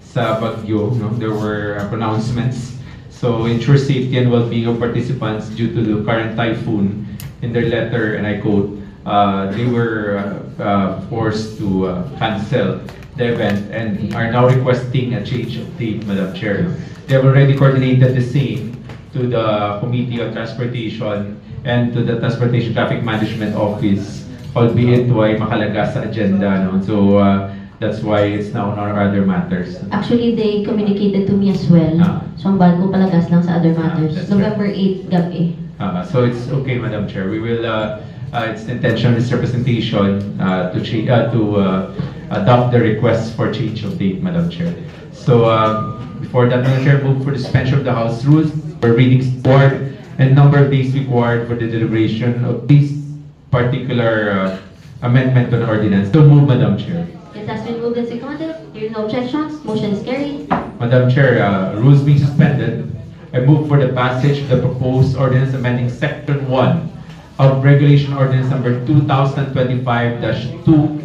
sa Baguio, no, there were pronouncements. So ensure safety and well-being of participants due to the current typhoon. In their letter, and I quote, they were forced to cancel the event and are now requesting a change of date, Madam Chair. They have already coordinated the same to the Committee on Transportation and to the Transportation Traffic Management Office, albeit why makalaga sa agenda. No? So that's why it's now on our other matters. Actually, they communicated to me as well. So, ang bad ko palagas lang sa other matters. That's November 8, gabi. So it's okay, Madam Chair. We will. It's the intention of this representation to adopt the request for change of date, Madam Chair. So before that, Madam Chair, move for the suspension of the House rules for readings required and number of days required for the deliberation of this particular amendment to an ordinance. So move, Madam Chair. It has been moved and seconded. There are no objections. Motion is carried. Madam Chair, rules being suspended. I move for the passage of the proposed ordinance amending Section 1 of Regulation Ordinance Number 2025-26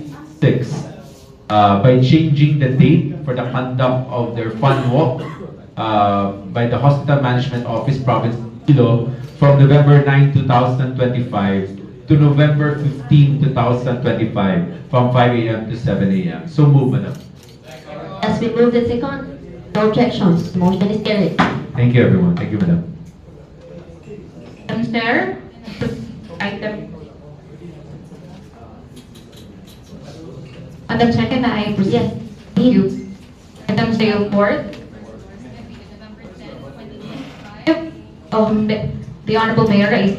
by changing the date for the conduct of their fun walk by the Hospital Management Office Province Iloilo from November 9, 2025 to November 15, 2025 from 5 a.m. to 7 a.m. So move, Madam. Has been moved and seconded. No objections. Motion is carried. Thank you, everyone. Thank you, Madam. Madam Chair, item. Madam Chair, can I proceed? Yes. Thank you. Item J report. The Honorable Mayor is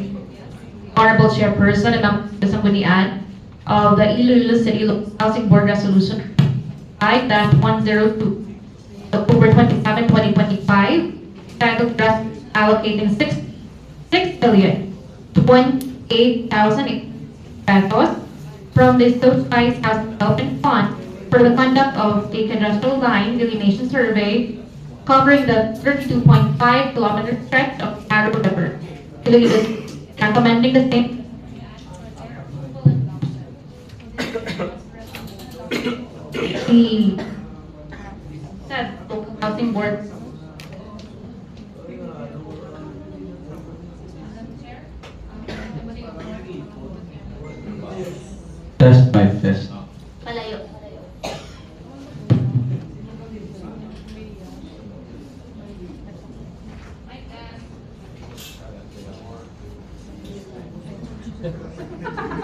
Honorable Chairperson and the Sanggunian of the Iloilo City Housing Board Resolution 5-102 October 27, 2025. Titled Trust allocating 6,028,000 pesos from the Socialized House Development Fund for the conduct of a cadastral line delineation survey covering the 32.5-kilometer stretch of Agro River. Iloilo, recommending the same. The said local housing board. Test by test.